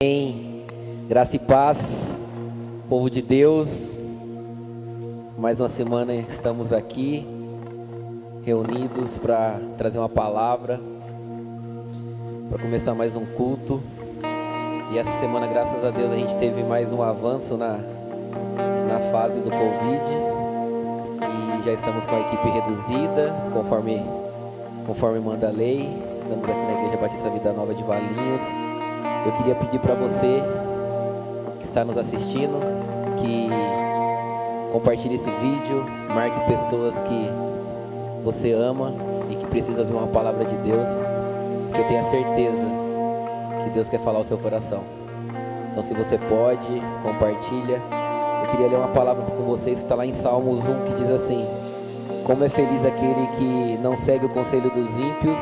Amém. Graça e paz, povo de Deus. Mais uma semana estamos aqui reunidos para trazer uma palavra, para começar mais um culto. E essa semana, graças a Deus, a gente teve mais um avanço na fase do Covid e já estamos com a equipe reduzida, conforme manda a lei. Estamos aqui na Igreja Batista Vida Nova de Valinhos. Eu queria pedir para você que está nos assistindo que compartilhe esse vídeo, marque pessoas que você ama e que precisam ouvir uma palavra de Deus, que eu tenho a certeza que Deus quer falar ao seu coração. Então, se você pode, compartilha. Eu queria ler uma palavra com vocês que está lá em Salmos 1, que diz assim: como é feliz aquele que não segue o conselho dos ímpios,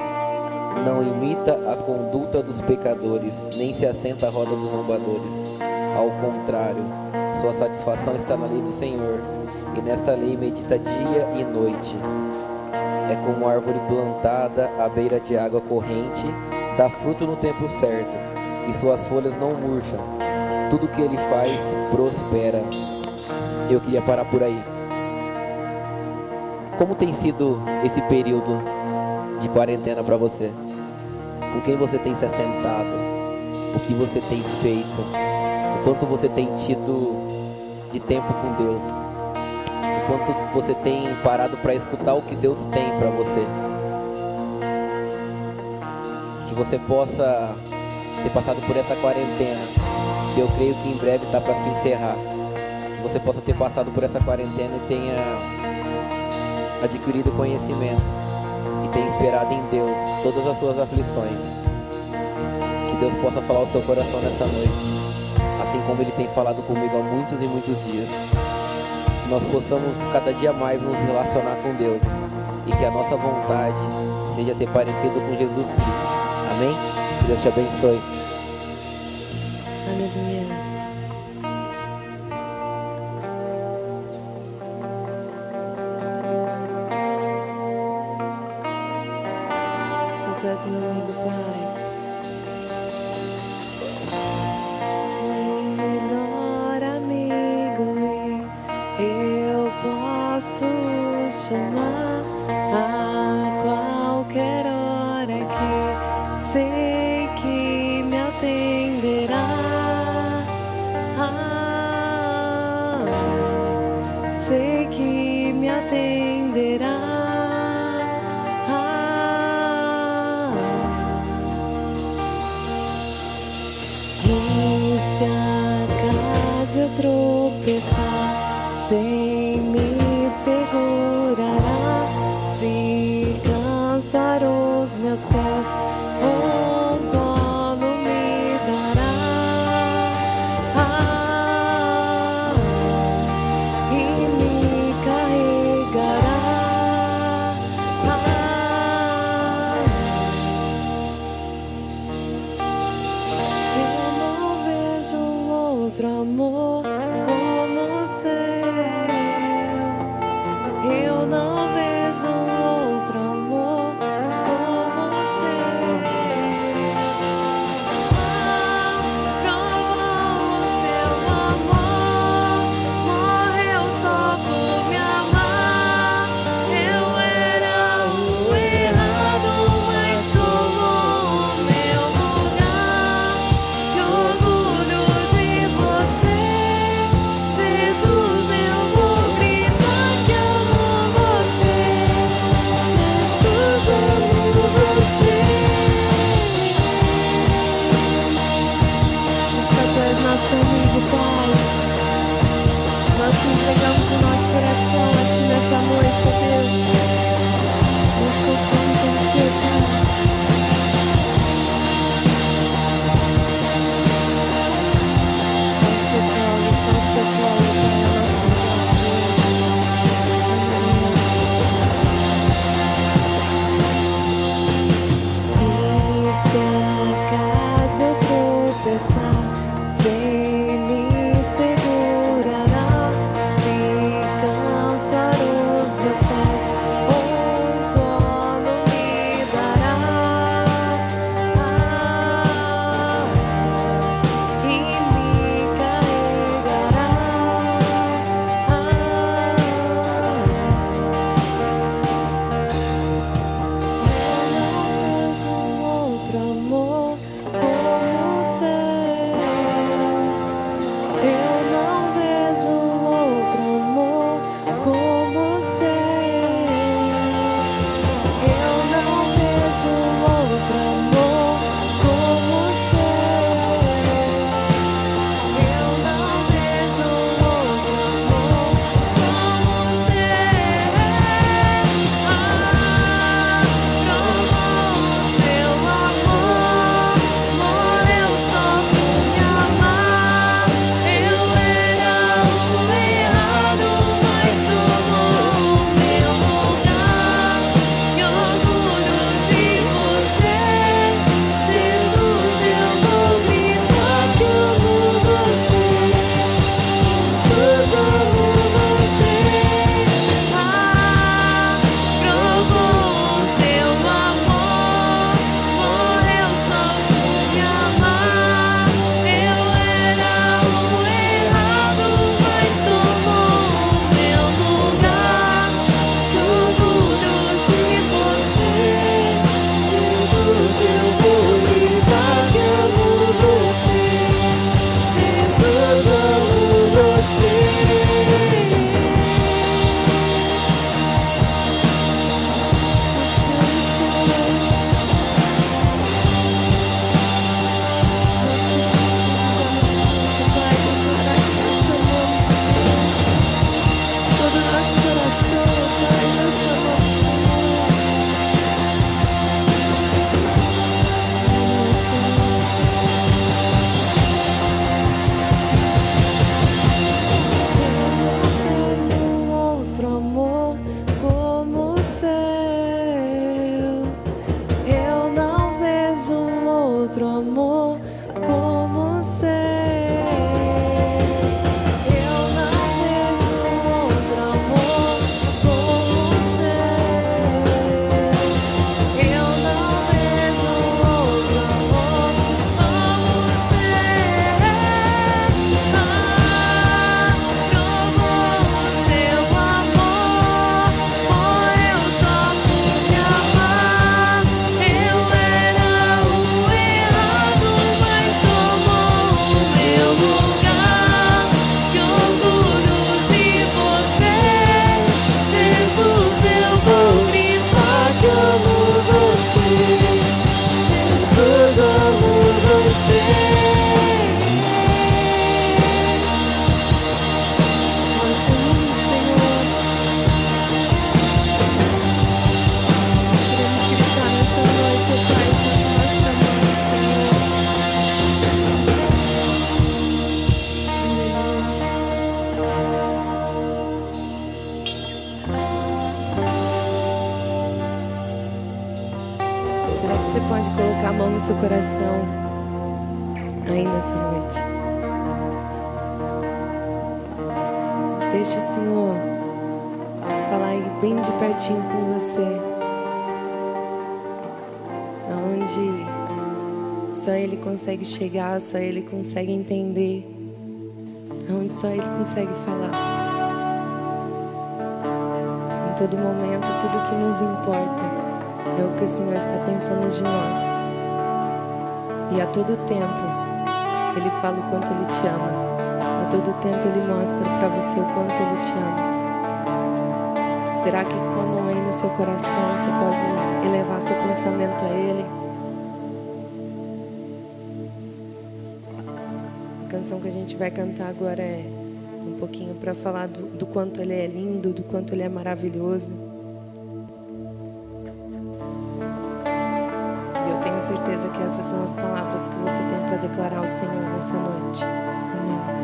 não imita a conduta dos pecadores, nem se assenta à roda dos zombadores. Ao contrário, sua satisfação está na lei do Senhor, e nesta lei medita dia e noite. É como árvore plantada à beira de água corrente, dá fruto no tempo certo, e suas folhas não murcham. Tudo que ele faz prospera. Eu queria parar por aí. Como tem sido esse período de quarentena para você? Com quem você tem se assentado? O que você tem feito? O quanto você tem tido de tempo com Deus? O quanto você tem parado para escutar o que Deus tem para você? Que você possa ter passado por essa quarentena, que eu creio que em breve está para se encerrar. Que você possa ter passado por essa quarentena e tenha adquirido conhecimento e tenha esperado em Deus todas as suas aflições. Que Deus possa falar ao seu coração nessa noite, assim como Ele tem falado comigo há muitos e muitos dias. Que nós possamos cada dia mais nos relacionar com Deus e que a nossa vontade seja ser parecido com Jesus Cristo. Amém? Que Deus te abençoe. Aleluia. Tu és meu amigo, Pai. Melhor amigo, eu posso chamar a qualquer hora que sei que me atenderá. Sei que me atenderá. Se acaso eu tropeçar, sem me segurará. Se cansar os meus pés, um colo me dará. E me carregará. Outro amor como o seu, eu não vejo outro amor como o seu. Provou o seu amor, morreu só por me amar. Eu era o errado, mas tomou o meu lugar. Que orgulho de você, Jesus, eu vou gritar que amo você. Jesus, amo você. Só Tu és nosso amigo, Pai. Nós te entregamos o nosso coração a Ti nessa noite, ó Deus. Nós confiamos em Ti, ó Pai. Só o Seu colo, Pai, a nossa Amém. E se acaso eu tropeçar, sem me segurará. Se cansar os meus pés, seu coração ainda essa noite. Deixe o Senhor falar aí bem de pertinho com você, aonde só Ele consegue chegar, só Ele consegue entender, aonde só Ele consegue falar. Em todo momento, tudo que nos importa é o que o Senhor está pensando de nós. E a todo tempo, Ele fala o quanto Ele te ama. A todo tempo Ele mostra para você o quanto Ele te ama. Será que como aí no seu coração você pode elevar seu pensamento a Ele? A canção que a gente vai cantar agora é um pouquinho para falar do quanto Ele é lindo, do quanto Ele é maravilhoso. E eu tenho certeza que essas são as palavras que você tem para declarar ao Senhor nessa noite. Amém.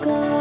Glória.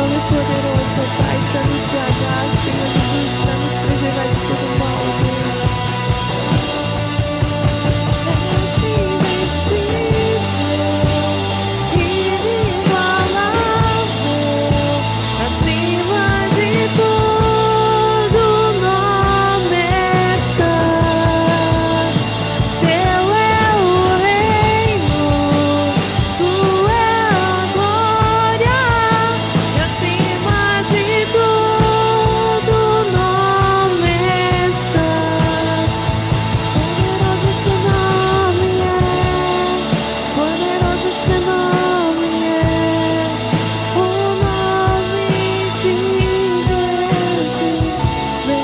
nome poderoso, Pai, para nos guardar, Senhor Jesus, para nos preservar de todo mal, Deus. És invencível, inigualável, acima de todo nome estás. Teu é o reino, tu é a glória, e acima de todo nome estás. Poderoso esse nome é, poderoso esse nome é, o nome de Jesus, meu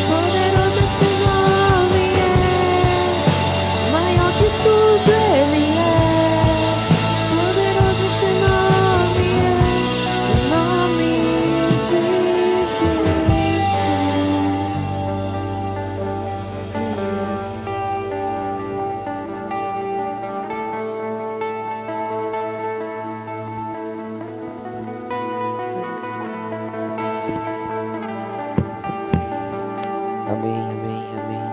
poderoso esse nome é, maior que tudo ele é, poderoso esse nome é, o nome de Jesus. Amém, amém, amém.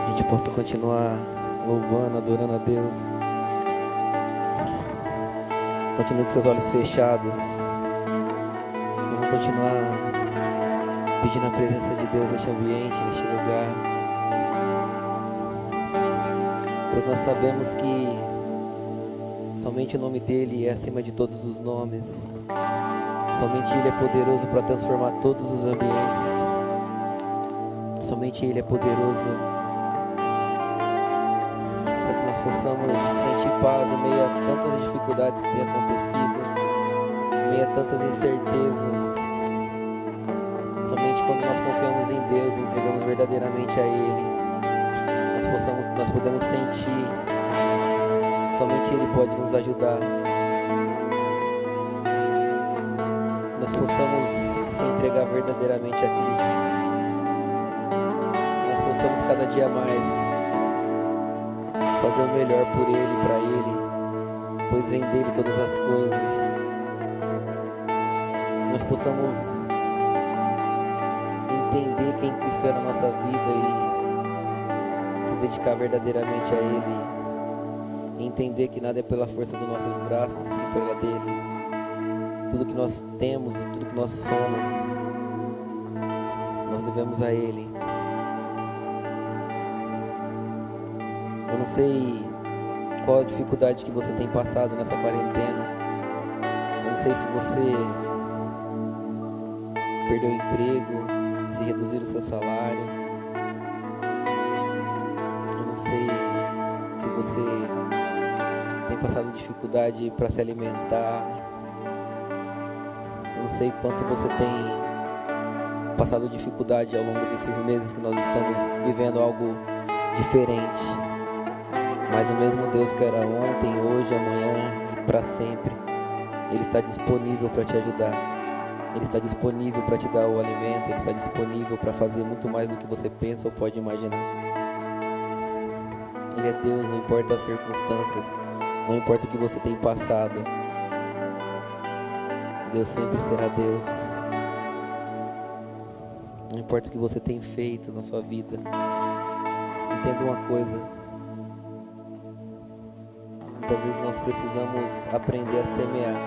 Que a gente possa continuar louvando, adorando a Deus. Continue com seus olhos fechados. Vamos continuar pedindo a presença de Deus neste ambiente, neste lugar. Pois nós sabemos que somente o nome dele é acima de todos os nomes. Somente ele é poderoso para transformar todos os ambientes. Somente ele é poderoso para que nós possamos sentir paz em meio a tantas dificuldades que têm acontecido, em meio a tantas incertezas. Somente quando nós confiamos em Deus e entregamos verdadeiramente a Ele, nós podemos sentir. Somente Ele pode nos ajudar. Nós possamos se entregar verdadeiramente a Cristo. Que nós possamos cada dia mais fazer o melhor por Ele, para Ele, pois vem dele todas as coisas. Nós possamos entender quem Cristo é na nossa vida e se dedicar verdadeiramente a Ele. E entender que nada é pela força dos nossos braços, e sim pela dele. Tudo que nós temos, tudo que nós somos, nós devemos a Ele. Eu não sei qual a dificuldade que você tem passado nessa quarentena. Eu não sei se você perdeu o emprego, se reduziram o seu salário. Eu não sei se você tem passado dificuldade para se alimentar. Eu não sei quanto você tem passado dificuldade ao longo desses meses que nós estamos vivendo algo diferente. Mas o mesmo Deus que era ontem, hoje, amanhã e para sempre, Ele está disponível para te ajudar. Ele está disponível para te dar o alimento. Ele está disponível para fazer muito mais do que você pensa ou pode imaginar. Ele é Deus, não importa as circunstâncias, não importa o que você tem passado. Deus sempre será Deus. Não importa o que você tem feito na sua vida. Entenda uma coisa. Muitas vezes nós precisamos aprender a semear.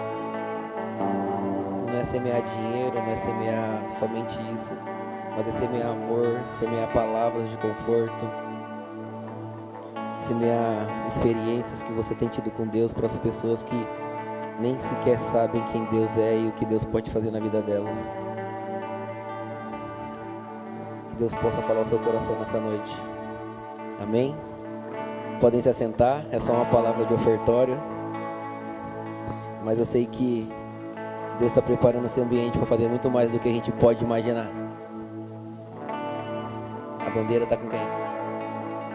Não é semear dinheiro, não é semear somente isso, mas é semear amor, semear palavras de conforto, semear experiências que você tem tido com Deus para as pessoas que nem sequer sabem quem Deus é e o que Deus pode fazer na vida delas. Que Deus possa falar ao seu coração nessa noite. Amém? Podem se assentar, é só uma palavra de ofertório. Mas eu sei que Deus está preparando esse ambiente para fazer muito mais do que a gente pode imaginar. A bandeira está com quem?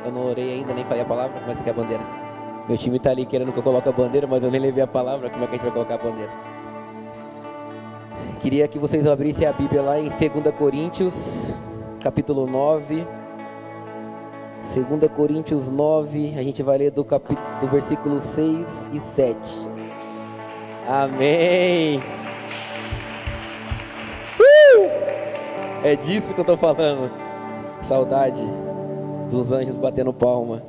Eu não orei ainda, nem falei a palavra. Como é que é a bandeira? Meu time está ali querendo que eu coloque a bandeira, mas eu nem levei a palavra. Como é que a gente vai colocar a bandeira? Queria que vocês abrissem a Bíblia lá em 2 Coríntios, capítulo 9, 2 Coríntios 9, a gente vai ler do versículo 6 e 7. Amém! É disso que eu estou falando. Saudade dos anjos batendo palma.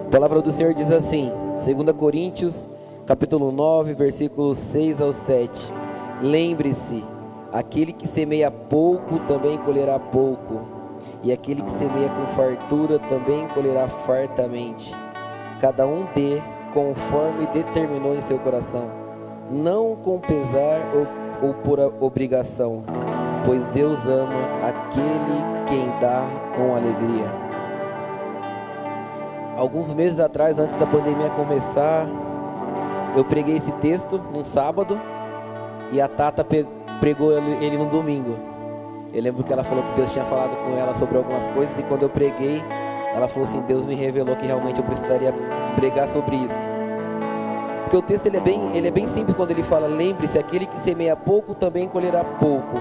A palavra do Senhor diz assim, 2 Coríntios, capítulo 9, versículos 6 ao 7. Lembre-se, aquele que semeia pouco também colherá pouco, e aquele que semeia com fartura também colherá fartamente. Cada um dê conforme determinou em seu coração, não com pesar ou por obrigação, pois Deus ama aquele quem dá com alegria. Alguns meses atrás, antes da pandemia começar, eu preguei esse texto num sábado e a Tata pregou ele no domingo. Eu lembro que ela falou que Deus tinha falado com ela sobre algumas coisas, e quando eu preguei, ela falou assim: Deus me revelou que realmente eu precisaria pregar sobre isso. Porque o texto ele é bem simples quando ele fala: lembre-se, aquele que semeia pouco também colherá pouco,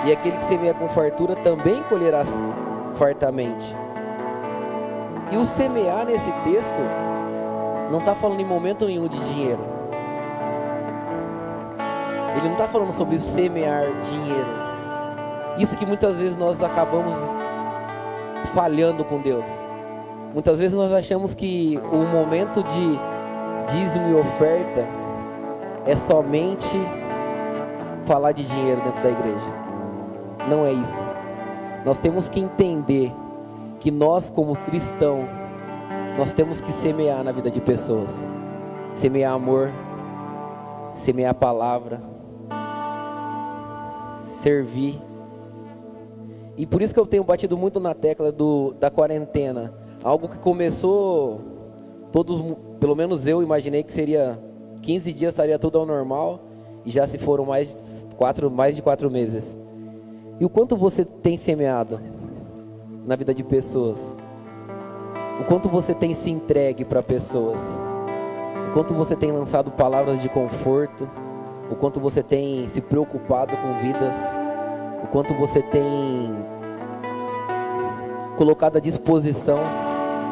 e aquele que semeia com fartura também colherá fartamente. E o semear nesse texto não está falando em momento nenhum de dinheiro. Ele não está falando sobre semear dinheiro. Isso que muitas vezes nós acabamos falhando com Deus. Muitas vezes nós achamos que o momento de dízimo e oferta é somente falar de dinheiro dentro da igreja. Não é isso. Nós temos que entender que nós, como cristãos, nós temos que semear na vida de pessoas. Semear amor, semear a palavra, servir. E por isso que eu tenho batido muito na tecla da quarentena. Algo que começou, pelo menos eu imaginei que seria 15 dias, estaria tudo ao normal, e já se foram mais de 4 meses. E o quanto você tem semeado na vida de pessoas? O quanto você tem se entregue para pessoas? O quanto você tem lançado palavras de conforto? O quanto você tem se preocupado com vidas? O quanto você tem colocado à disposição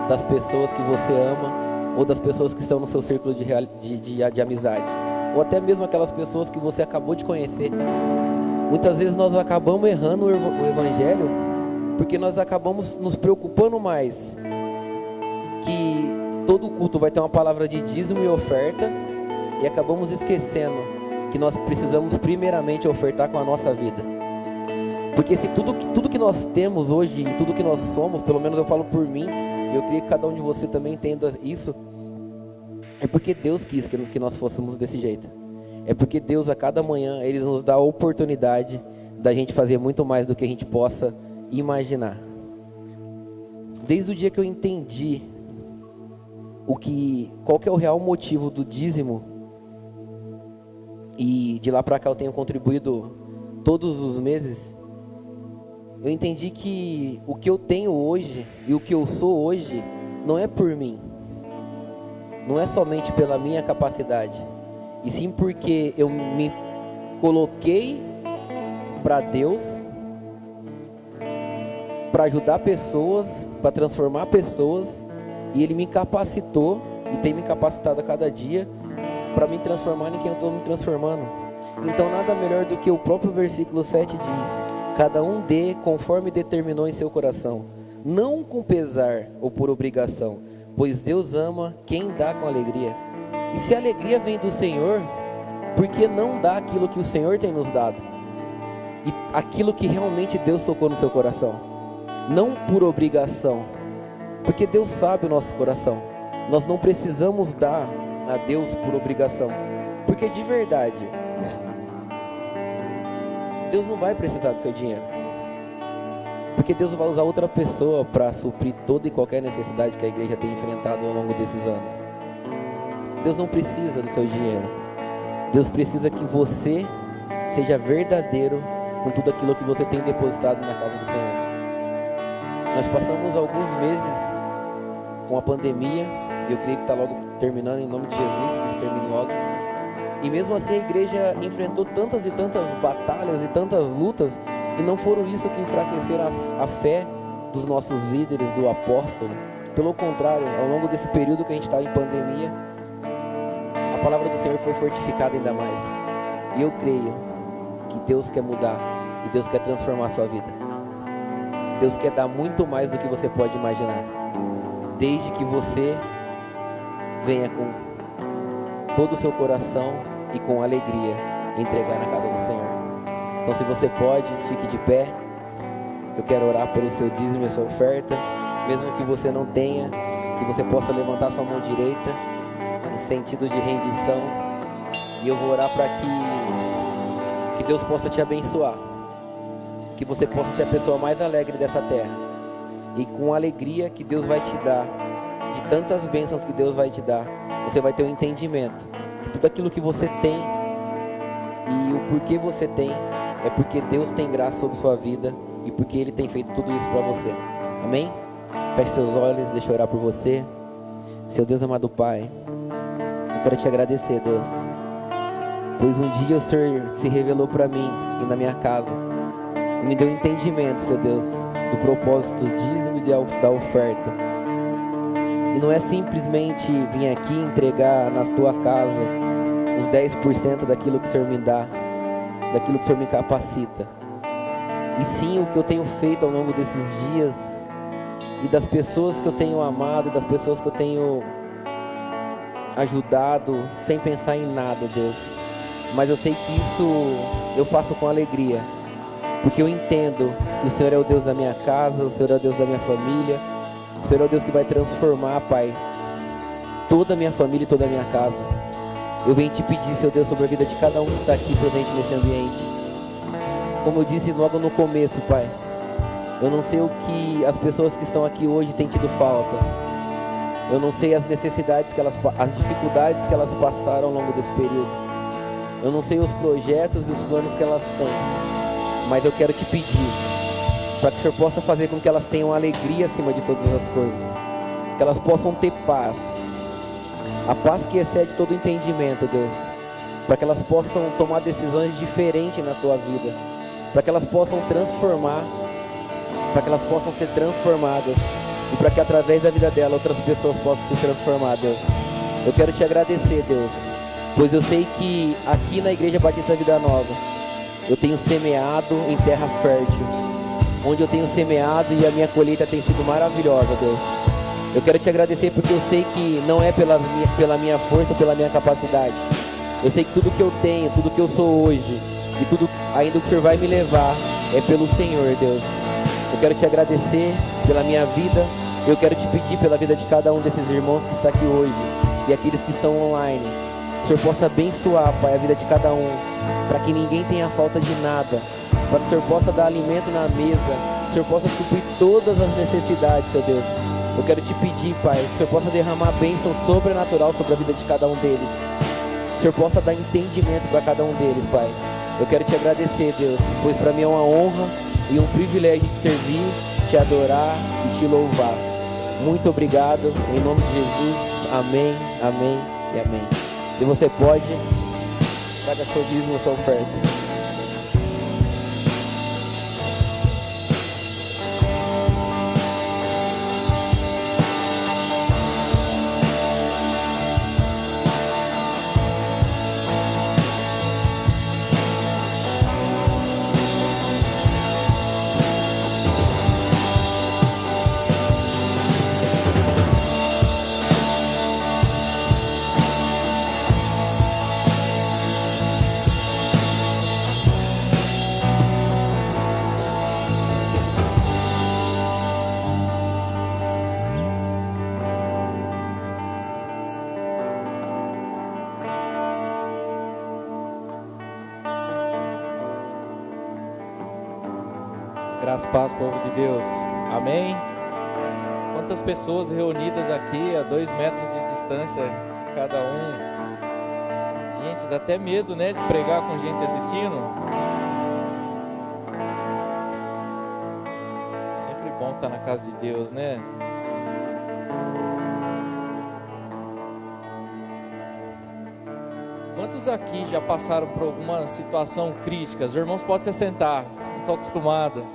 das pessoas que você ama, ou das pessoas que estão no seu círculo de amizade, ou até mesmo aquelas pessoas que você acabou de conhecer. Muitas vezes nós acabamos errando o evangelho porque nós acabamos nos preocupando mais que todo culto vai ter uma palavra de dízimo e oferta, e acabamos esquecendo que nós precisamos primeiramente ofertar com a nossa vida. Porque se tudo que nós temos hoje e tudo que nós somos, pelo menos eu falo por mim, e eu queria que cada um de vocês também entenda isso, é porque Deus quis que nós fôssemos desse jeito. É porque Deus, a cada manhã, Ele nos dá a oportunidade da gente fazer muito mais do que a gente possa imaginar. Desde o dia que eu entendi qual que é o real motivo do dízimo, e de lá para cá eu tenho contribuído todos os meses, eu entendi que o que eu tenho hoje e o que eu sou hoje não é por mim, não é somente pela minha capacidade, e sim porque eu me coloquei para Deus, para ajudar pessoas, para transformar pessoas, e Ele me capacitou e tem me capacitado a cada dia para me transformar em quem eu estou me transformando. Então nada melhor do que o próprio versículo 7 diz: cada um dê conforme determinou em seu coração, não com pesar ou por obrigação, pois Deus ama quem dá com alegria. E se a alegria vem do Senhor, por que não dá aquilo que o Senhor tem nos dado? E aquilo que realmente Deus tocou no seu coração, não por obrigação, porque Deus sabe o nosso coração. Nós não precisamos dar a Deus por obrigação, porque de verdade Deus não vai precisar do seu dinheiro, porque Deus vai usar outra pessoa para suprir toda e qualquer necessidade que a igreja tem enfrentado ao longo desses anos. Deus não precisa do seu dinheiro. Deus precisa que você seja verdadeiro com tudo aquilo que você tem depositado na casa do Senhor. Nós passamos alguns meses com a pandemia, e eu creio que está logo terminando, em nome de Jesus, que isso termine logo. E mesmo assim a igreja enfrentou tantas e tantas batalhas e tantas lutas, e não foram isso que enfraqueceram a fé dos nossos líderes, do apóstolo. Pelo contrário, ao longo desse período que a gente está em pandemia, a palavra do Senhor foi fortificada ainda mais. E eu creio que Deus quer mudar e Deus quer transformar a sua vida. Deus quer dar muito mais do que você pode imaginar, desde que você venha com todo o seu coração e com alegria entregar na casa do Senhor. Então, se você pode, fique de pé. Eu quero orar pelo seu dízimo e sua oferta, mesmo que você não tenha, que você possa levantar sua mão direita em sentido de rendição, e eu vou orar para que Deus possa te abençoar, que você possa ser a pessoa mais alegre dessa terra, e com a alegria que Deus vai te dar, de tantas bênçãos que Deus vai te dar, você vai ter um entendimento que tudo aquilo que você tem e o porquê você tem é porque Deus tem graça sobre sua vida e porque Ele tem feito tudo isso para você. Amém? Feche seus olhos, deixa eu orar por você. Seu Deus amado Pai, eu quero te agradecer, Deus, pois um dia o Senhor se revelou para mim e na minha casa e me deu entendimento, seu Deus, do propósito do dízimo e da oferta. E não é simplesmente vir aqui entregar na tua casa os 10% daquilo que o Senhor me dá, daquilo que o Senhor me capacita, e sim o que eu tenho feito ao longo desses dias e das pessoas que eu tenho amado e das pessoas que eu tenho ajudado sem pensar em nada, Deus. Mas eu sei que isso eu faço com alegria, porque eu entendo que o Senhor é o Deus da minha casa, o Senhor é o Deus da minha família, o Senhor é o Deus que vai transformar, Pai, toda a minha família e toda a minha casa. Eu venho te pedir, Seu Deus, sobre a vida de cada um que está aqui presente nesse ambiente. Como eu disse logo no começo, Pai, eu não sei o que as pessoas que estão aqui hoje têm tido falta. Eu não sei as necessidades as dificuldades que elas passaram ao longo desse período. Eu não sei os projetos e os planos que elas têm. Mas eu quero te pedir para que o Senhor possa fazer com que elas tenham alegria acima de todas as coisas. Que elas possam ter paz. A paz que excede todo entendimento, Deus. Para que elas possam tomar decisões diferentes na tua vida. Para que elas possam transformar. Para que elas possam ser transformadas. E para que através da vida dela outras pessoas possam se transformar, Deus. Eu quero te agradecer, Deus. Pois eu sei que aqui na Igreja Batista Vida Nova, eu tenho semeado em terra fértil. Onde eu tenho semeado e a minha colheita tem sido maravilhosa, Deus. Eu quero te agradecer porque eu sei que não é pela minha força, pela minha capacidade. Eu sei que tudo que eu tenho, tudo que eu sou hoje e tudo ainda que o Senhor vai me levar é pelo Senhor, Deus. Eu quero te agradecer pela minha vida. Eu quero te pedir pela vida de cada um desses irmãos que está aqui hoje e aqueles que estão online. Que o Senhor possa abençoar, Pai, a vida de cada um, para que ninguém tenha falta de nada, para que o Senhor possa dar alimento na mesa, que o Senhor possa suprir todas as necessidades, Seu Deus. Eu quero te pedir, Pai, que o Senhor possa derramar bênção sobrenatural sobre a vida de cada um deles. Que o Senhor possa dar entendimento para cada um deles, Pai. Eu quero te agradecer, Deus, pois para mim é uma honra e um privilégio te servir, te adorar e te louvar. Muito obrigado, em nome de Jesus. Amém, amém e amém. Se você pode, traga seu dízimo, sua oferta. Graças, paz, povo de Deus. Amém? Quantas pessoas reunidas aqui a 2 metros de distância de cada um. Gente, dá até medo, né, de pregar com gente assistindo. Sempre bom estar na casa de Deus, né? Quantos aqui já passaram por alguma situação crítica? Os irmãos podem se sentar, não estou acostumado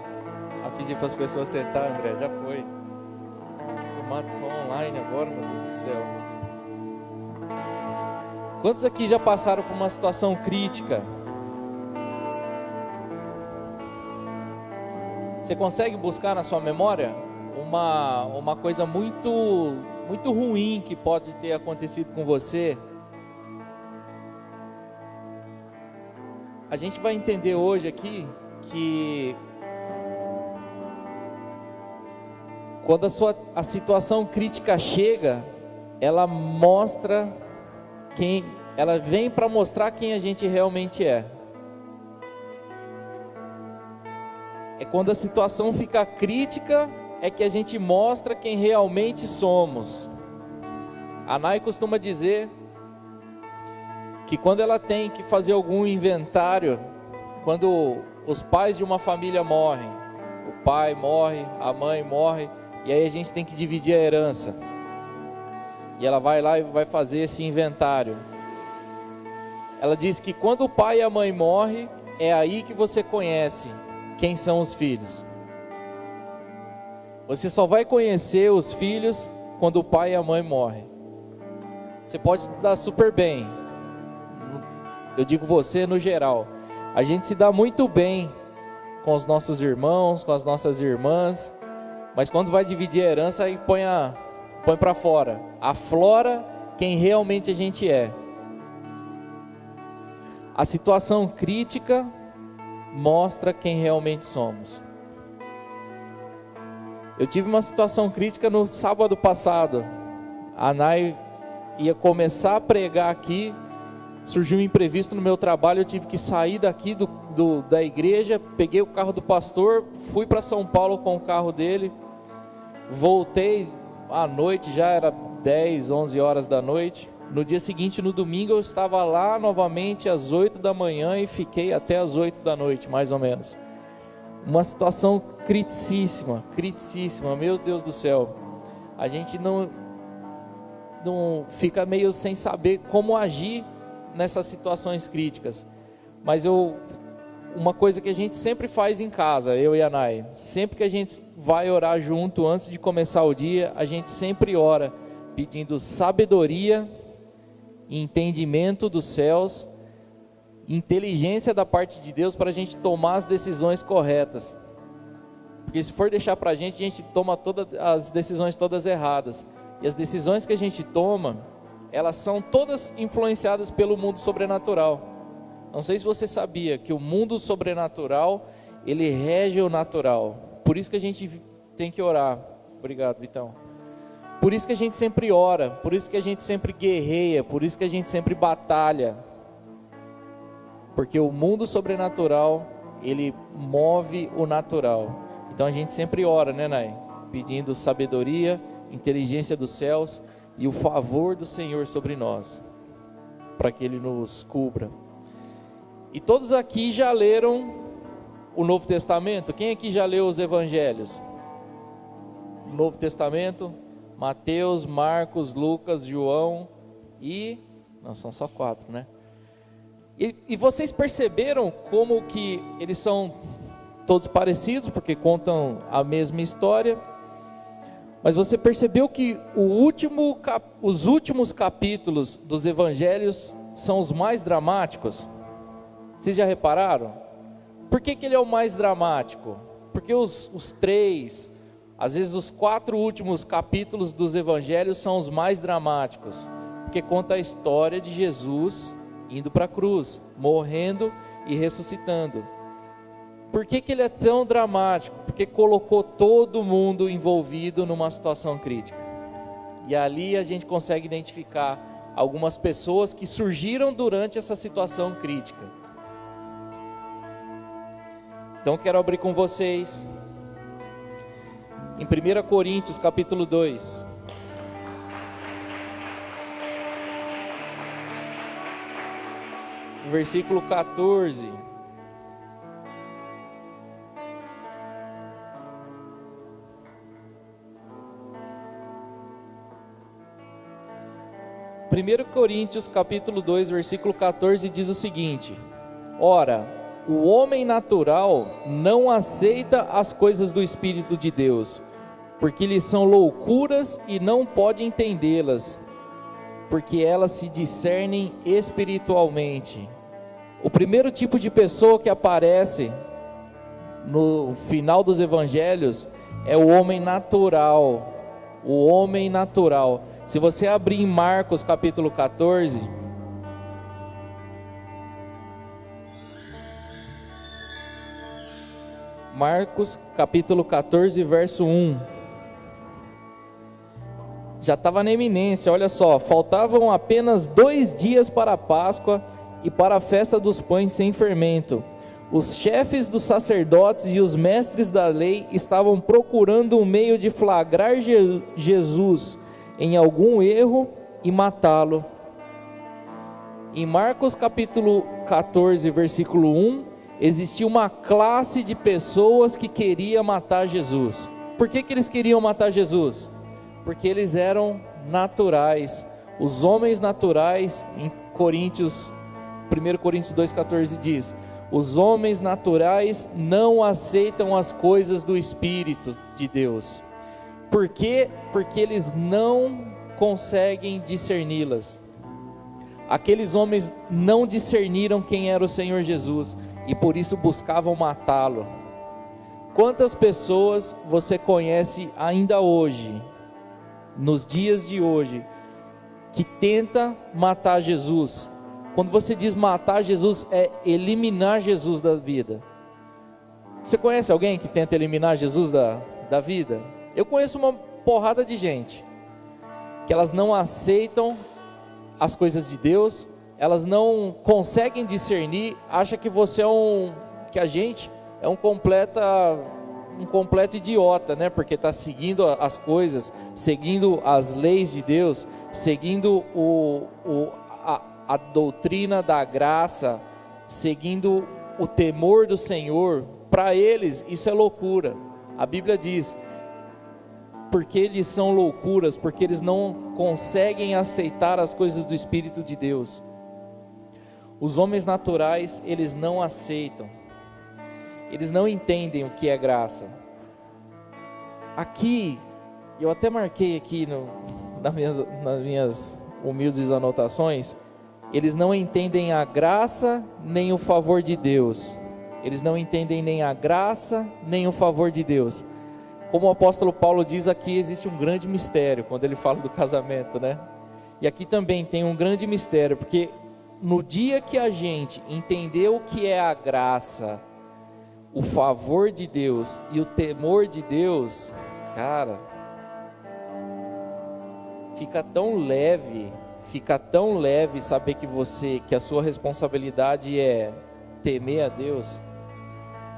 a pedir para as pessoas sentar, André, já foi. Os tomates são online agora, meu Deus do céu. Quantos aqui já passaram por uma situação crítica? Você consegue buscar na sua memória uma coisa muito ruim que pode ter acontecido com você? A gente vai entender hoje aqui que quando a situação crítica chega, ela vem para mostrar quem a gente realmente é. É quando a situação fica crítica, é que a gente mostra quem realmente somos. A Nai costuma dizer que quando ela tem que fazer algum inventário, quando os pais de uma família morrem, o pai morre, a mãe morre, e aí a gente tem que dividir a herança. E ela vai lá e vai fazer esse inventário. Ela diz que quando o pai e a mãe morrem, é aí que você conhece quem são os filhos. Você só vai conhecer os filhos quando o pai e a mãe morrem. Você pode se dar super bem. Eu digo você no geral. A gente se dá muito bem com os nossos irmãos, com as nossas irmãs. Mas quando vai dividir a herança, aí põe para fora. Aflora quem realmente a gente é. A situação crítica mostra quem realmente somos. Eu tive uma situação crítica no sábado passado. A Nai ia começar a pregar aqui, surgiu um imprevisto no meu trabalho, eu tive que sair daqui da igreja, peguei o carro do pastor, fui para São Paulo com o carro dele, voltei à noite, já era 10, 11 horas da noite. No dia seguinte, no domingo, eu estava lá novamente às 8 da manhã e fiquei até às 8 da noite, mais ou menos. Uma situação criticíssima, meu Deus do céu. A gente não fica meio sem saber como agir nessas situações críticas. Mas uma coisa que a gente sempre faz em casa, eu e a Nai, sempre que a gente vai orar junto antes de começar o dia, a gente sempre ora pedindo sabedoria, entendimento dos céus, inteligência da parte de Deus para a gente tomar as decisões corretas. Porque se for deixar para a gente toma todas as decisões todas erradas. E as decisões que a gente toma, elas são todas influenciadas pelo mundo sobrenatural. Não sei se você sabia que o mundo sobrenatural, ele rege o natural. Por isso que a gente tem que orar. Obrigado, Vitão. Por isso que a gente sempre ora, por isso que a gente sempre guerreia, por isso que a gente sempre batalha. Porque o mundo sobrenatural, ele move o natural. Então a gente sempre ora, né, Nai? Pedindo sabedoria, inteligência dos céus e o favor do Senhor sobre nós, para que Ele nos cubra. E todos aqui já leram o Novo Testamento? Quem aqui já leu os Evangelhos? O Novo Testamento? Mateus, Marcos, Lucas, João e... não, são só 4, né? E vocês perceberam como que eles são todos parecidos, porque contam a mesma história? Mas você percebeu que os últimos capítulos dos Evangelhos são os mais dramáticos? Vocês já repararam? Por que ele é o mais dramático? Porque os 3... às vezes os 4 últimos capítulos dos Evangelhos são os mais dramáticos, porque conta a história de Jesus indo para a cruz, morrendo e ressuscitando. Por que ele é tão dramático? Porque colocou todo mundo envolvido numa situação crítica. E ali a gente consegue identificar algumas pessoas que surgiram durante essa situação crítica. Então quero abrir com vocês em 1 Coríntios capítulo 2. Versículo 14. Primeiro Coríntios capítulo 2, versículo 14 diz o seguinte: Ora, o homem natural não aceita as coisas do Espírito de Deus, porque lhes são loucuras e não pode entendê-las, porque elas se discernem espiritualmente. O primeiro tipo de pessoa que aparece no final dos evangelhos é o homem natural. O homem natural. Se você abrir em Marcos capítulo 14, Marcos capítulo 14, verso 1. Já estava na iminência, olha só, faltavam apenas 2 dias para a Páscoa e para a festa dos pães sem fermento. Os chefes dos sacerdotes e os mestres da lei estavam procurando um meio de flagrar Jesus em algum erro e matá-lo. Em Marcos capítulo 14, versículo 1, existia uma classe de pessoas que queria matar Jesus. Por que eles queriam matar Jesus? Porque eles eram naturais. Os homens naturais, em 1 Coríntios 2,14 diz: os homens naturais não aceitam as coisas do Espírito de Deus. Por quê? Porque eles não conseguem discerni-las. Aqueles homens não discerniram quem era o Senhor Jesus e por isso buscavam matá-lo. Quantas pessoas você conhece ainda hoje, nos dias de hoje, que tenta matar Jesus? Quando você diz matar Jesus, é eliminar Jesus da vida. Você conhece alguém que tenta eliminar Jesus da vida? Eu conheço uma porrada de gente que elas não aceitam as coisas de Deus, elas não conseguem discernir, acha que você que a gente é um completo idiota, né? Porque está seguindo as coisas, seguindo as leis de Deus, seguindo a doutrina da graça, seguindo o temor do Senhor. Para eles isso é loucura. A Bíblia diz: porque eles são loucuras, porque eles não conseguem aceitar as coisas do Espírito de Deus. Os homens naturais, eles não aceitam, eles não entendem o que é graça. Aqui, eu até marquei aqui nas minhas humildes anotações, eles não entendem a graça nem o favor de Deus. Eles não entendem nem a graça nem o favor de Deus. Como o apóstolo Paulo diz, aqui existe um grande mistério quando ele fala do casamento, né? E aqui também tem um grande mistério, porque no dia que a gente entender o que é a graça, o favor de Deus e o temor de Deus, cara, fica tão leve saber que a sua responsabilidade é temer a Deus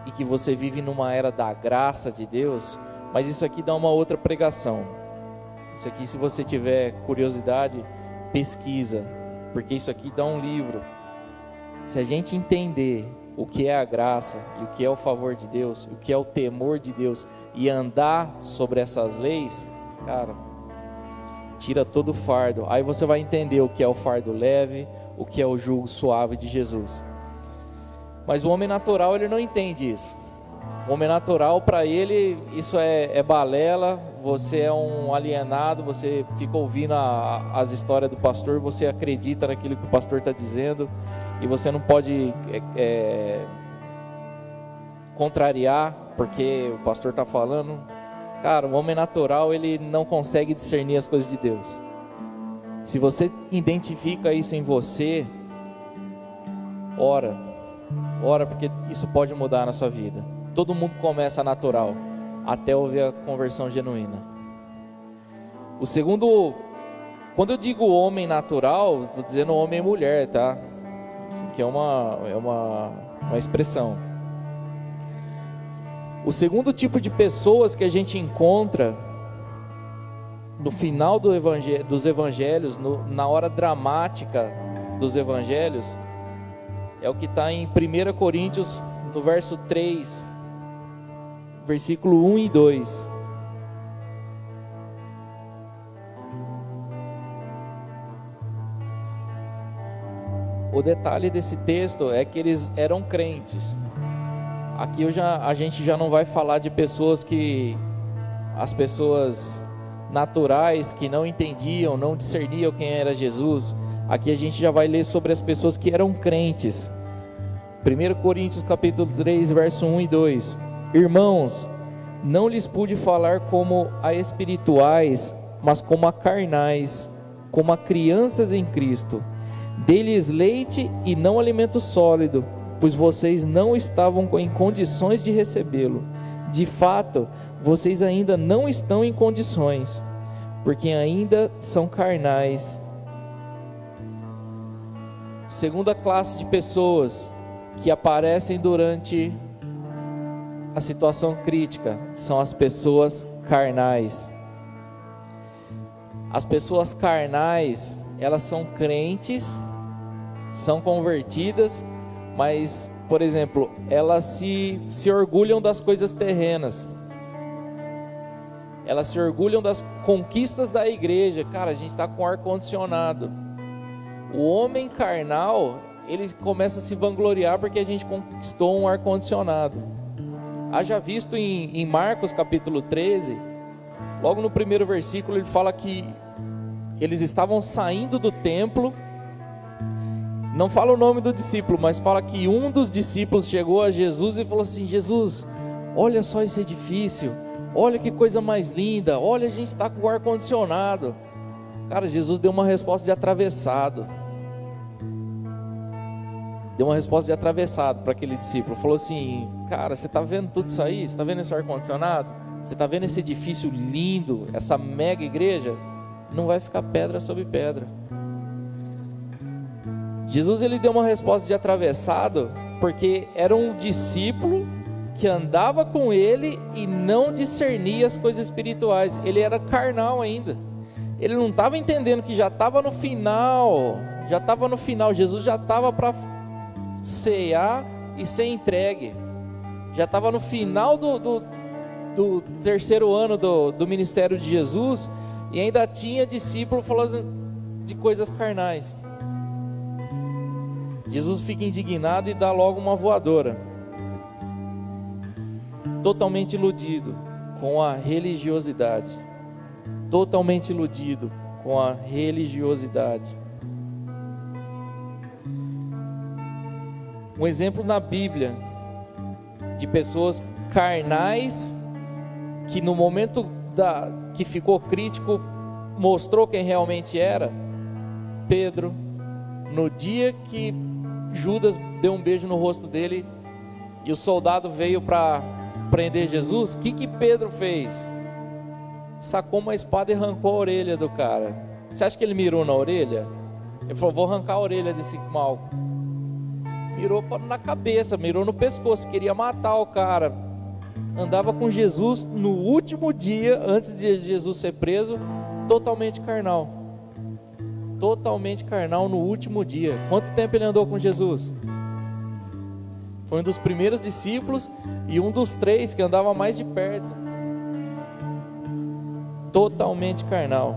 e que você vive numa era da graça de Deus. Mas isso aqui dá uma outra pregação. Isso aqui, se você tiver curiosidade, pesquisa, porque isso aqui dá um livro. Se a gente entender o que é a graça e o que é o favor de Deus, o que é o temor de Deus e andar sobre essas leis, cara, tira todo o fardo. Aí você vai entender o que é o fardo leve, o que é o jugo suave de Jesus. Mas o homem natural, ele não entende isso. O homem natural, para ele, isso é balela. Você é um alienado, você fica ouvindo as histórias do pastor, você acredita naquilo que o pastor está dizendo, e você não pode contrariar, porque o pastor está falando. Cara, o homem natural, ele não consegue discernir as coisas de Deus. Se você identifica isso em você, ora, porque isso pode mudar na sua vida. Todo mundo começa natural, até ouvir a conversão genuína. O segundo, quando eu digo homem natural, estou dizendo homem e mulher, tá? Isso aqui é uma expressão. O segundo tipo de pessoas que a gente encontra no final dos evangelhos, na hora dramática dos evangelhos, é o que está em 1 Coríntios, no verso 3, versículo 1 e 2. o detalhe desse texto é que eles eram crentes. Aqui a gente já não vai falar de pessoas as pessoas naturais que não entendiam, não discerniam quem era Jesus. Aqui a gente já vai ler sobre as pessoas que eram crentes. 1 Coríntios capítulo 3, verso 1 e 2. Irmãos, não lhes pude falar como a espirituais, mas como a carnais, como a crianças em Cristo. Dei-lhes leite e não alimento sólido, pois vocês não estavam em condições de recebê-lo. De fato, vocês ainda não estão em condições, porque ainda são carnais. Segunda classe de pessoas que aparecem durante a situação crítica são as pessoas carnais. As pessoas carnais, elas são crentes, são convertidas, mas, por exemplo, elas se orgulham das coisas terrenas. Elas se orgulham das conquistas da igreja. Cara, a gente está com ar-condicionado. O homem carnal, ele começa a se vangloriar porque a gente conquistou um ar-condicionado. Haja visto em Marcos capítulo 13, logo no primeiro versículo, ele fala que eles estavam saindo do templo. Não fala o nome do discípulo, mas fala que um dos discípulos chegou a Jesus e falou assim: Jesus, olha só esse edifício, olha que coisa mais linda, olha, a gente está com o ar-condicionado. Cara, Jesus deu uma resposta de atravessado. Deu uma resposta de atravessado para aquele discípulo. Falou assim: cara, você está vendo tudo isso aí? Você está vendo esse ar-condicionado? Você está vendo esse edifício lindo, essa mega igreja? Não vai ficar pedra sobre pedra. Jesus, ele deu uma resposta de atravessado porque era um discípulo que andava com ele e não discernia as coisas espirituais. Ele era carnal ainda. Ele não estava entendendo que já estava no final. Jesus já estava para cear e ser entregue. Já estava no final do terceiro ano do ministério de Jesus, e ainda tinha discípulo falando de coisas carnais. Jesus fica indignado e dá logo uma voadora. Totalmente iludido com a religiosidade. Totalmente iludido com a religiosidade. Um exemplo na Bíblia de pessoas carnais que no momento que ficou crítico mostrou quem realmente era. Pedro, no dia que Judas deu um beijo no rosto dele e o soldado veio para prender Jesus, o que Pedro fez? Sacou uma espada e arrancou a orelha do cara. Você acha que ele mirou na orelha? Ele falou: vou arrancar a orelha desse mal. Mirou na cabeça, mirou no pescoço, queria matar o cara. Andava com Jesus no último dia, antes de Jesus ser preso, totalmente carnal. Totalmente carnal no último dia. Quanto tempo ele andou com Jesus? Foi um dos primeiros discípulos e um dos 3 que andava mais de perto. Totalmente carnal.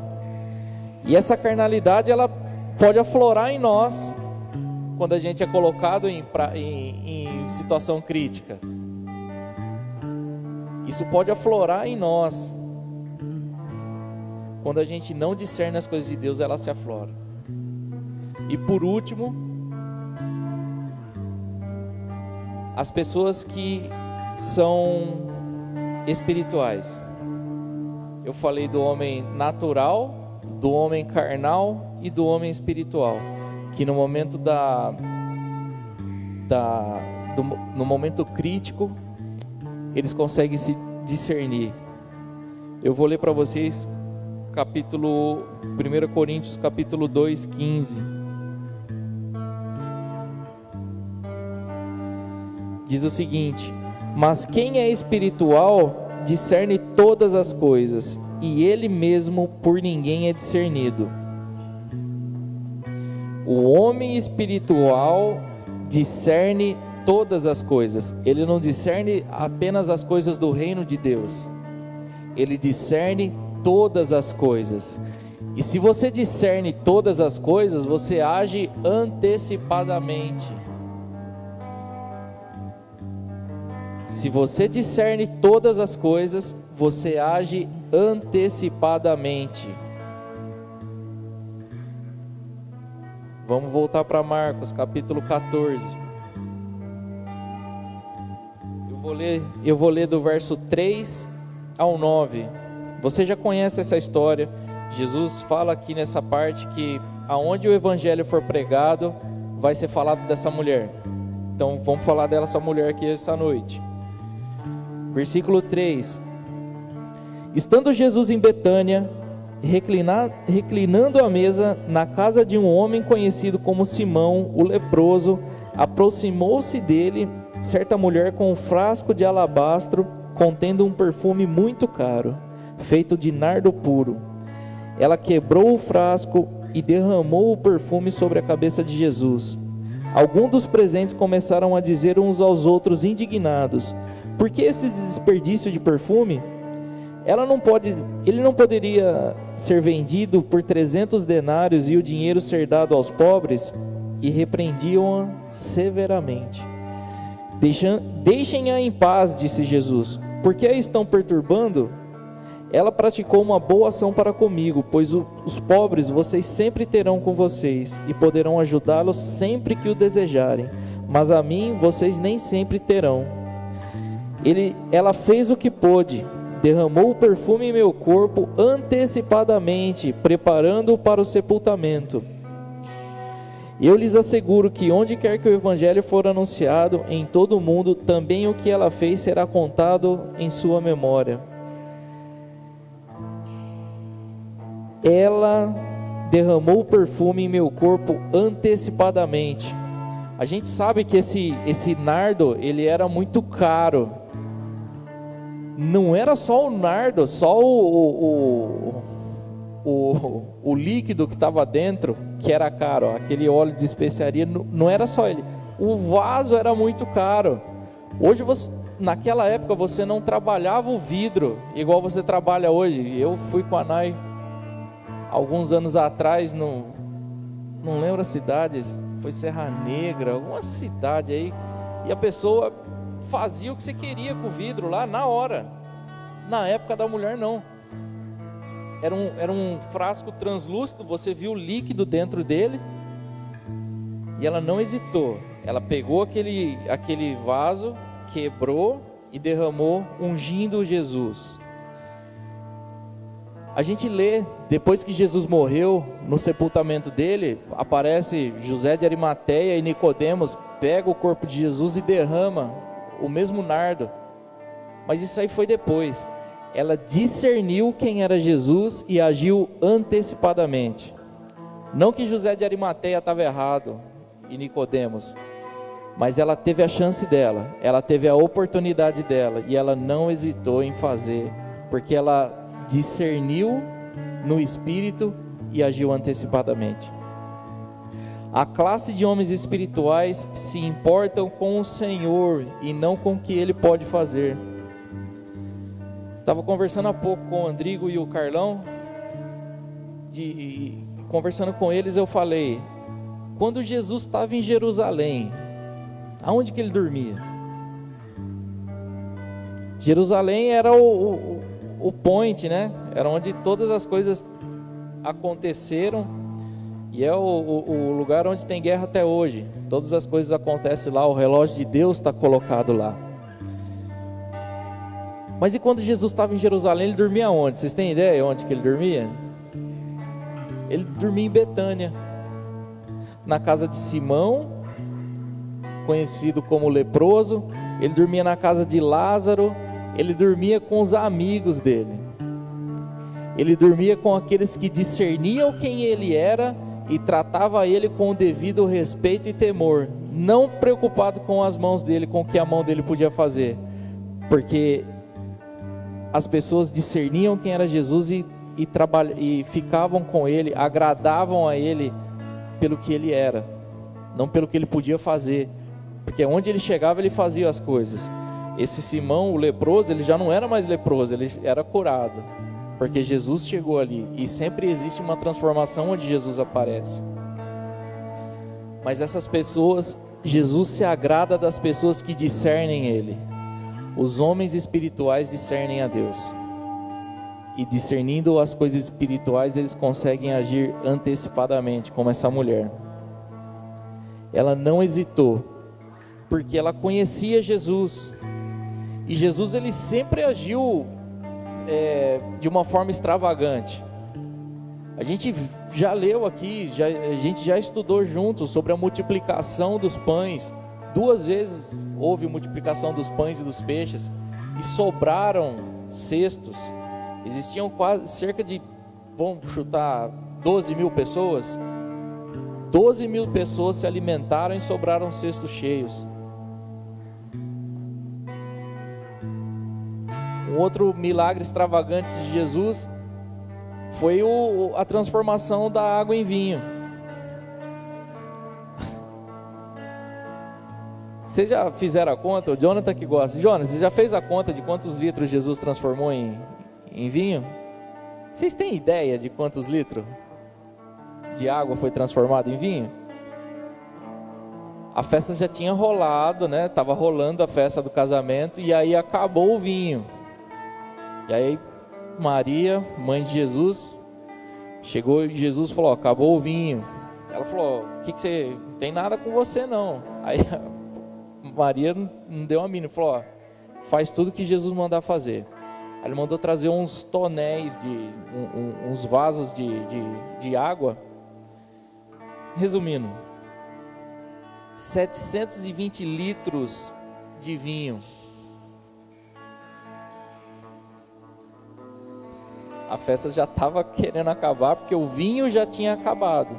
E essa carnalidade, ela pode aflorar em nós quando a gente é colocado em situação crítica. Isso pode aflorar em nós. Quando a gente não discerne as coisas de Deus, ela se aflora. E por último, as pessoas que são espirituais. Eu falei do homem natural, do homem carnal e do homem espiritual, que no momento no momento crítico, eles conseguem se discernir. Eu vou ler para vocês 1 Coríntios capítulo 2, 15. Diz o seguinte: mas quem é espiritual discerne todas as coisas, e ele mesmo por ninguém é discernido. O homem espiritual discerne todas as coisas. Ele não discerne apenas as coisas do reino de Deus. Ele discerne todas as coisas. E se você discerne todas as coisas, você age antecipadamente. Se você discerne todas as coisas, você age antecipadamente. Vamos voltar para Marcos, capítulo 14. Eu vou ler do verso 3 ao 9. Você já conhece essa história. Jesus fala aqui nessa parte que aonde o evangelho for pregado, vai ser falado dessa mulher. Então vamos falar dessa mulher aqui essa noite. Versículo 3. Estando Jesus em Betânia, reclinando à mesa na casa de um homem conhecido como Simão, o leproso, aproximou-se dele certa mulher com um frasco de alabastro contendo um perfume muito caro, feito de nardo puro. Ela quebrou o frasco e derramou o perfume sobre a cabeça de Jesus. Alguns dos presentes começaram a dizer uns aos outros indignados: por que esse desperdício de perfume? Ele não poderia ser vendido por 300 denários e o dinheiro ser dado aos pobres? E repreendiam-a severamente. Deixem-a em paz, disse Jesus. Por que a estão perturbando? Ela praticou uma boa ação para comigo, pois os pobres vocês sempre terão com vocês e poderão ajudá-los sempre que o desejarem, mas a mim vocês nem sempre terão. Ela fez o que pôde, derramou o perfume em meu corpo antecipadamente, preparando-o para o sepultamento. Eu lhes asseguro que onde quer que o evangelho for anunciado em todo o mundo, também o que ela fez será contado em sua memória. Ela derramou o perfume em meu corpo antecipadamente. A gente sabe que esse nardo, ele era muito caro. Não era só o nardo, só o líquido que estava dentro que era caro, aquele óleo de especiaria, não era só ele. O vaso era muito caro. Hoje, naquela época, você não trabalhava o vidro igual você trabalha hoje. Eu fui com a Nai alguns anos atrás, não lembro a cidade, foi Serra Negra, alguma cidade aí, e a pessoa fazia o que você queria com o vidro lá na hora. Na época da mulher não, era um frasco translúcido, você viu o líquido dentro dele, e ela não hesitou, ela pegou aquele vaso, quebrou e derramou, ungindo Jesus. A gente lê, depois que Jesus morreu, no sepultamento dele, aparece José de Arimateia e Nicodemos, pega o corpo de Jesus e derrama o mesmo nardo. Mas isso aí foi depois. Ela discerniu quem era Jesus e agiu antecipadamente. Não que José de Arimateia estava errado e Nicodemos, mas ela teve a chance dela, ela teve a oportunidade dela e ela não hesitou em fazer, porque ela discerniu no Espírito e agiu antecipadamente. A classe de homens espirituais se importam com o Senhor e não com o que Ele pode fazer. Estava conversando há pouco com o Andrigo e o Carlão, conversando com eles eu falei, quando Jesus estava em Jerusalém, aonde que Ele dormia? Jerusalém era o point, né? Era onde todas as coisas aconteceram e é o lugar onde tem guerra até hoje. Todas as coisas acontecem lá, o relógio de Deus está colocado lá. Mas e quando Jesus estava em Jerusalém, ele dormia onde? Vocês têm ideia onde que ele dormia? Ele dormia em Betânia, na casa de Simão, conhecido como leproso. Ele dormia na casa de Lázaro. Ele dormia com os amigos dele. Ele dormia com aqueles que discerniam quem ele era e tratava ele com o devido respeito e temor, não preocupado com as mãos dele, com o que a mão dele podia fazer, porque as pessoas discerniam quem era Jesus e ficavam com ele, agradavam a ele pelo que ele era, não pelo que ele podia fazer, porque onde ele chegava ele fazia as coisas. Esse Simão, o leproso, ele já não era mais leproso, ele era curado. porque Jesus chegou ali, e sempre existe uma transformação onde Jesus aparece. Mas essas pessoas, Jesus se agrada das pessoas que discernem Ele. Os homens espirituais discernem a Deus, e discernindo as coisas espirituais, eles conseguem agir antecipadamente, como essa mulher. Ela não hesitou, porque ela conhecia Jesus, e Jesus ele sempre agiu de uma forma extravagante. A gente já leu aqui, a gente já estudou juntos sobre a multiplicação dos pães. 2 vezes houve multiplicação dos pães e dos peixes, e sobraram cestos. Existiam quase cerca de, vamos chutar, 12 mil pessoas. 12 mil pessoas se alimentaram e sobraram cestos cheios. Um outro milagre extravagante de Jesus foi a transformação da água em vinho. Vocês já fizeram a conta? O Jonathan que gosta. Jonas, você já fez a conta de quantos litros Jesus transformou em vinho? Vocês têm ideia de quantos litros de água foi transformado em vinho? A festa já tinha rolado, né? Estava rolando a festa do casamento, e aí acabou o vinho. E aí Maria, mãe de Jesus, chegou e Jesus falou: acabou o vinho. Ela falou: que você, não tem nada com você não. Aí Maria não deu a mínima, falou: faz tudo que Jesus mandar fazer. Aí ele mandou trazer uns tonéis, uns vasos de água. Resumindo, 720 litros de vinho. A festa já estava querendo acabar, porque o vinho já tinha acabado.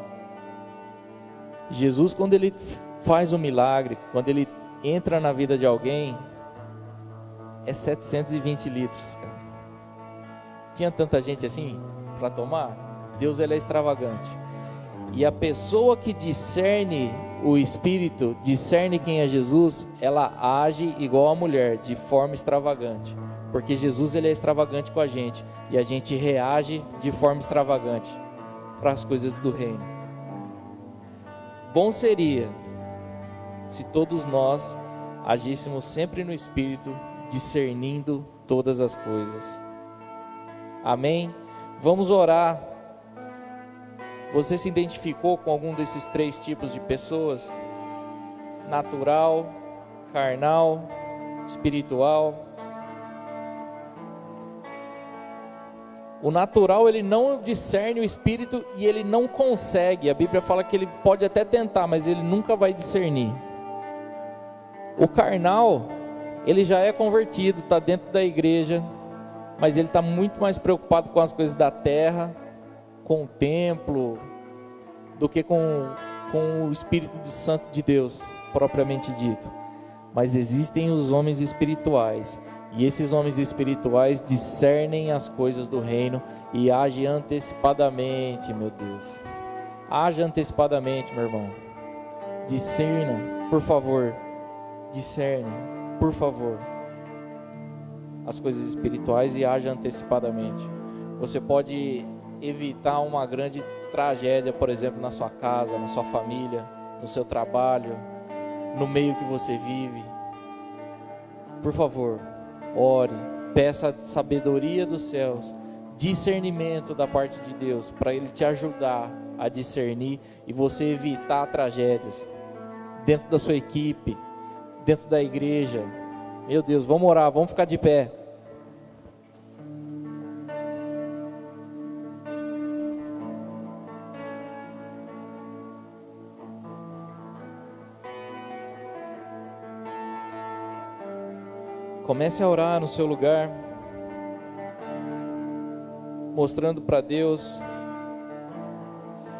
Jesus, quando ele faz um milagre, quando ele entra na vida de alguém, é 720 litros, cara. Tinha tanta gente assim para tomar? Deus, ele é extravagante. E a pessoa que discerne o Espírito, discerne quem é Jesus, ela age igual a mulher, de forma extravagante. Porque Jesus, ele é extravagante com a gente, e a gente reage de forma extravagante para as coisas do reino. Bom seria se todos nós agíssemos sempre no Espírito, discernindo todas as coisas. Amém? Vamos orar. Você se identificou com algum desses 3 tipos de pessoas? Natural, carnal, espiritual. O natural, ele não discerne o Espírito, e ele não consegue. A Bíblia fala que ele pode até tentar, mas ele nunca vai discernir. O carnal, ele já é convertido, está dentro da igreja, mas ele está muito mais preocupado com as coisas da terra, com o templo, do que com o Espírito Santo de Deus, propriamente dito. Mas existem os homens espirituais, e esses homens espirituais discernem as coisas do reino e agem antecipadamente, meu Deus. Age antecipadamente, meu irmão. Discerna, por favor. Discerne, por favor, as coisas espirituais e age antecipadamente. Você pode evitar uma grande tragédia, por exemplo, na sua casa, na sua família, no seu trabalho, no meio que você vive. Por favor, ore, peça a sabedoria dos céus, discernimento da parte de Deus, para Ele te ajudar a discernir e você evitar tragédias dentro da sua equipe, dentro da igreja. Meu Deus, vamos orar, vamos ficar de pé. Comece a orar no seu lugar, mostrando para Deus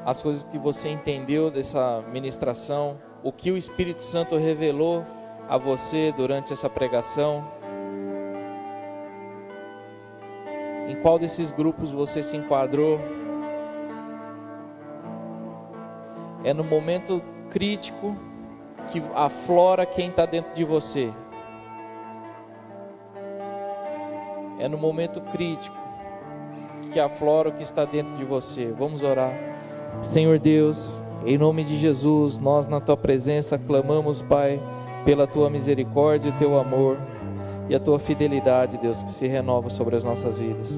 as coisas que você entendeu dessa ministração, o que o Espírito Santo revelou a você durante essa pregação. Em qual desses grupos você se enquadrou? É no momento crítico que aflora quem está dentro de você. É no momento crítico que aflora o que está dentro de você. Vamos orar. Senhor Deus, em nome de Jesus, nós na tua presença clamamos, Pai, pela tua misericórdia, o teu amor e a tua fidelidade, Deus, que se renova sobre as nossas vidas.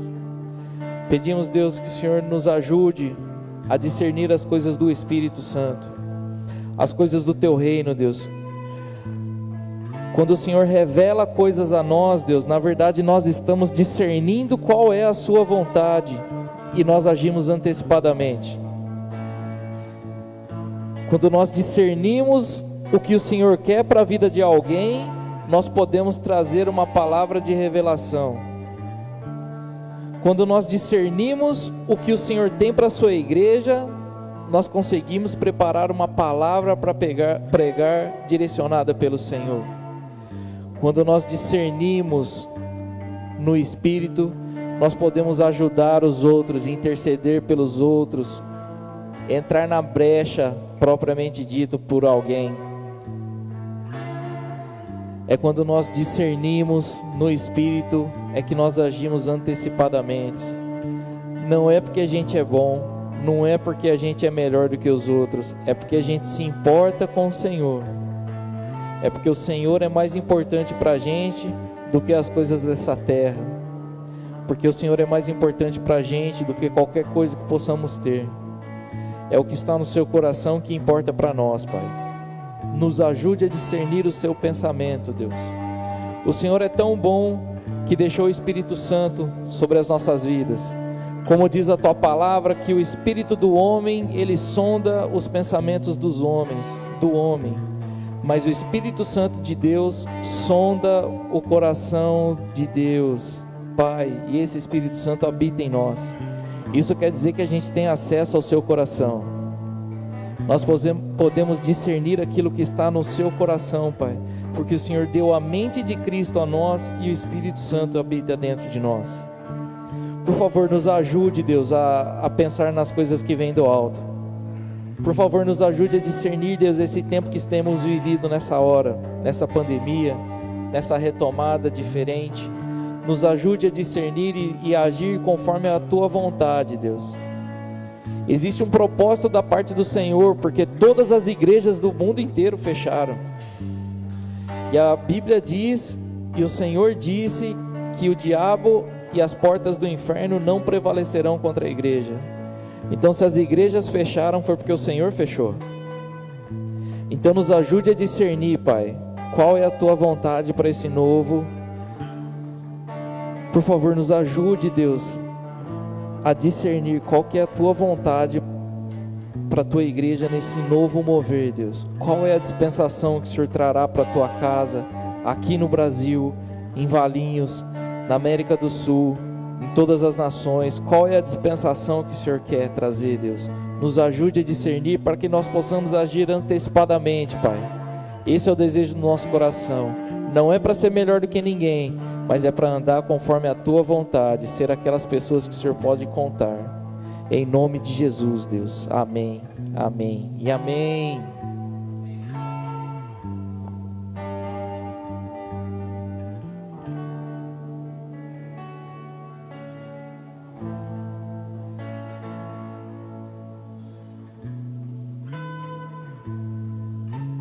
Pedimos, Deus, que o Senhor nos ajude a discernir as coisas do Espírito Santo, as coisas do teu reino, Deus. Quando o Senhor revela coisas a nós, Deus, na verdade nós estamos discernindo qual é a sua vontade e nós agimos antecipadamente. Quando nós discernimos o que o Senhor quer para a vida de alguém, nós podemos trazer uma palavra de revelação. Quando nós discernimos o que o Senhor tem para a sua igreja, nós conseguimos preparar uma palavra para pregar direcionada pelo Senhor. Quando nós discernimos no Espírito, nós podemos ajudar os outros, interceder pelos outros, entrar na brecha propriamente dito por alguém. É quando nós discernimos no Espírito, é que nós agimos antecipadamente. Não é porque a gente é bom, não é porque a gente é melhor do que os outros, é porque a gente se importa com o Senhor. É porque o Senhor é mais importante para a gente do que as coisas dessa terra. Porque o Senhor é mais importante para a gente do que qualquer coisa que possamos ter. É o que está no seu coração que importa para nós, Pai. Nos ajude a discernir o seu pensamento, Deus. O Senhor é tão bom que deixou o Espírito Santo sobre as nossas vidas. Como diz a tua palavra, que o espírito do homem, ele sonda os pensamentos dos homens, do homem. Mas o Espírito Santo de Deus sonda o coração de Deus, Pai, e esse Espírito Santo habita em nós. Isso quer dizer que a gente tem acesso ao seu coração. Nós podemos discernir aquilo que está no seu coração, Pai, porque o Senhor deu a mente de Cristo a nós e o Espírito Santo habita dentro de nós. Por favor, nos ajude, Deus, a pensar nas coisas que vêm do alto. Por favor, nos ajude a discernir, Deus, esse tempo que temos vivido nessa hora, nessa pandemia, nessa retomada diferente. Nos ajude a discernir e agir conforme a tua vontade, Deus. Existe um propósito da parte do Senhor, porque todas as igrejas do mundo inteiro fecharam. E a Bíblia diz, e o Senhor disse, que o diabo e as portas do inferno não prevalecerão contra a igreja. Então, se as igrejas fecharam, foi porque o Senhor fechou. Então, nos ajude a discernir, Pai, qual é a tua vontade para esse novo. Por favor, nos ajude, Deus, a discernir qual que é a tua vontade para a tua igreja nesse novo mover, Deus. Qual é a dispensação que o Senhor trará para a tua casa, aqui no Brasil, em Valinhos, na América do Sul, em todas as nações. Qual é a dispensação que o Senhor quer trazer, Deus? Nos ajude a discernir para que nós possamos agir antecipadamente, Pai. Esse é o desejo do nosso coração. Não é para ser melhor do que ninguém, mas é para andar conforme a tua vontade, ser aquelas pessoas que o Senhor pode contar. Em nome de Jesus, Deus. Amém, amém e amém.